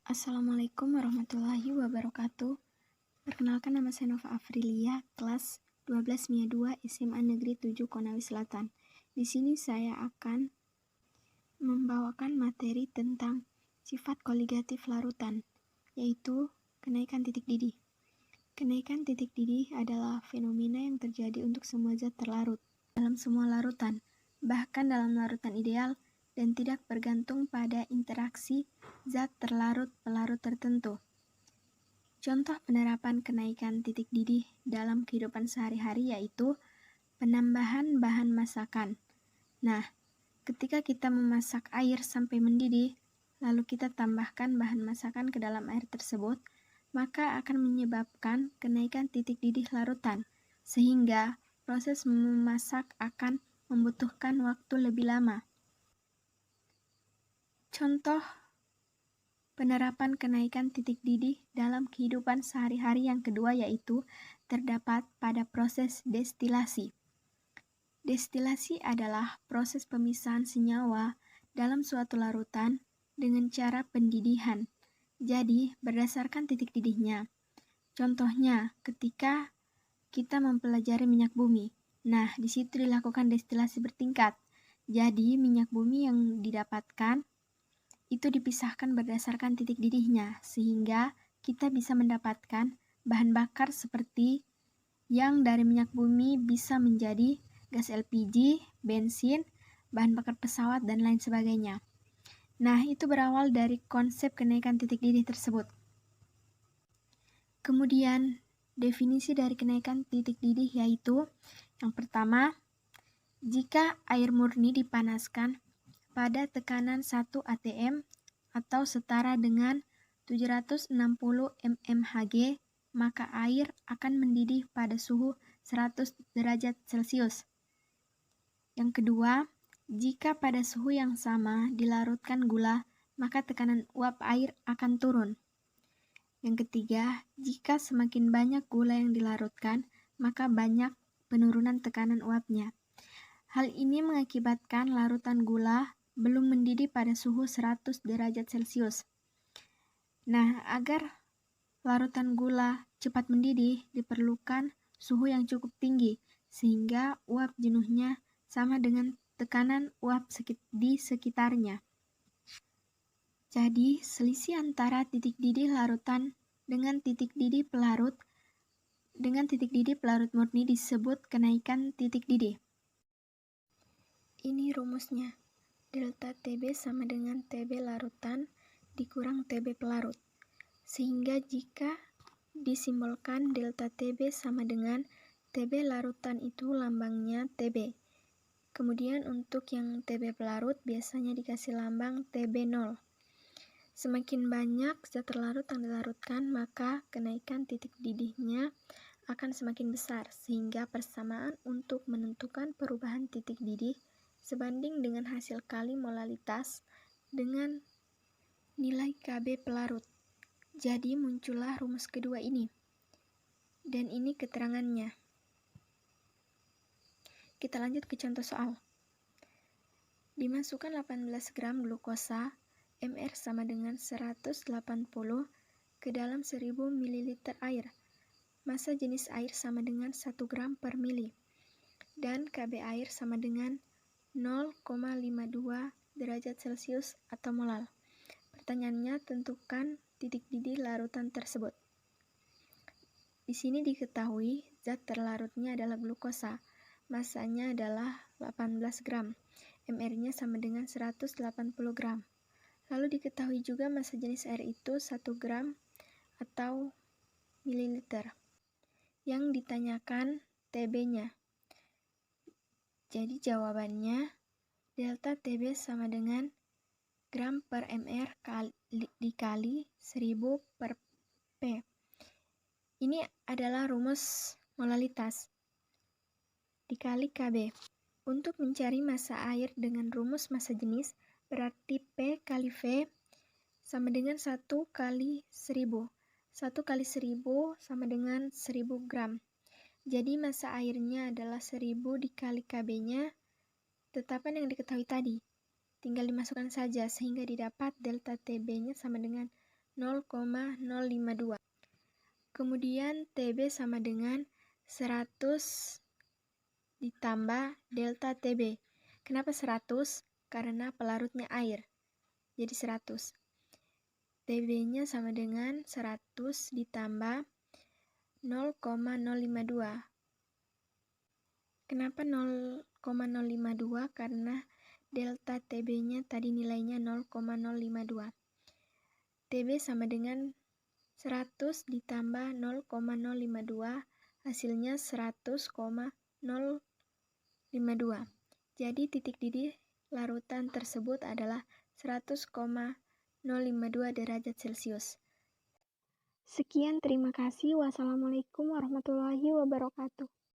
Assalamualaikum warahmatullahi wabarakatuh. Perkenalkan, nama saya Nova Afrilia, kelas 12 MIA 2 SMA Negeri 7 Konawe Selatan. Di sini saya akan membawakan materi tentang sifat koligatif larutan, yaitu kenaikan titik didih. Kenaikan titik didih adalah fenomena yang terjadi untuk semua zat terlarut dalam semua larutan, bahkan dalam larutan ideal, dan tidak bergantung pada interaksi zat terlarut-pelarut tertentu. Contoh penerapan kenaikan titik didih dalam kehidupan sehari-hari yaitu penambahan bahan masakan. Nah, ketika kita memasak air sampai mendidih, lalu kita tambahkan bahan masakan ke dalam air tersebut, maka akan menyebabkan kenaikan titik didih larutan, sehingga proses memasak akan membutuhkan waktu lebih lama. Contoh penerapan kenaikan titik didih dalam kehidupan sehari-hari yang kedua yaitu terdapat pada proses destilasi. Destilasi adalah proses pemisahan senyawa dalam suatu larutan dengan cara pendidihan. Jadi, berdasarkan titik didihnya. Contohnya, ketika kita mempelajari minyak bumi. Nah, di situ dilakukan destilasi bertingkat. Jadi, minyak bumi yang didapatkan itu dipisahkan berdasarkan titik didihnya, sehingga kita bisa mendapatkan bahan bakar seperti yang dari minyak bumi bisa menjadi gas LPG, bensin, bahan bakar pesawat, dan lain sebagainya. Nah, itu berawal dari konsep kenaikan titik didih tersebut. Kemudian, definisi dari kenaikan titik didih yaitu yang pertama, jika air murni dipanaskan pada tekanan 1 atm atau setara dengan 760 mmHg, maka air akan mendidih pada suhu 100 derajat Celcius. Yang kedua, jika pada suhu yang sama dilarutkan gula, maka tekanan uap air akan turun. Yang ketiga, jika semakin banyak gula yang dilarutkan, maka banyak penurunan tekanan uapnya. Hal ini mengakibatkan larutan gula belum mendidih pada suhu 100 derajat Celcius. Nah, agar larutan gula cepat mendidih, diperlukan suhu yang cukup tinggi, sehingga uap jenuhnya sama dengan tekanan uap di sekitarnya. Jadi, selisih antara titik didih larutan dengan titik didih pelarut murni disebut kenaikan titik didih. Ini rumusnya. Delta TB sama dengan TB larutan dikurang TB pelarut. Sehingga jika disimbolkan delta TB sama dengan TB larutan itu lambangnya TB. Kemudian untuk yang TB pelarut biasanya dikasih lambang TB0. Semakin banyak zat terlarut yang dilarutkan, maka kenaikan titik didihnya akan semakin besar, sehingga persamaan untuk menentukan perubahan titik didih sebanding dengan hasil kali molalitas dengan nilai Kb pelarut. Jadi muncullah rumus kedua ini. Dan ini keterangannya. Kita lanjut ke contoh soal. Dimasukkan 18 gram glukosa Mr sama dengan 180 ke dalam 1000 ml air. Massa jenis air sama dengan 1 gram per mili. Dan Kb air sama dengan 0,52 derajat Celcius atau molal. Pertanyaannya, tentukan titik didih larutan tersebut. Di sini diketahui zat terlarutnya adalah glukosa. Masanya adalah 18 gram. MR-nya sama dengan 180 gram. Lalu diketahui juga massa jenis air itu 1 gram atau mililiter. Yang ditanyakan TB-nya. Jadi jawabannya delta TB sama dengan gram per mr dikali 1000 per P. Ini adalah rumus molalitas dikali Kb. Untuk mencari massa air dengan rumus massa jenis, berarti P kali V sama dengan 1 kali 1000. 1 kali 1000 sama dengan 1000 gram. Jadi massa airnya adalah 1000 dikali Kb-nya, tetapan yang diketahui tadi. Tinggal dimasukkan saja sehingga didapat delta TB-nya sama dengan 0,052. Kemudian TB sama dengan 100 ditambah delta TB. Kenapa 100? Karena pelarutnya air. Jadi 100. TB-nya sama dengan 100 ditambah 0,052. Kenapa 0,052? Karena delta TB-nya tadi nilainya 0,052. TB sama dengan 100 ditambah 0,052, hasilnya 100,052. Jadi titik didih larutan tersebut adalah 100,052 derajat Celcius. Sekian, terima kasih. Wassalamualaikum warahmatullahi wabarakatuh.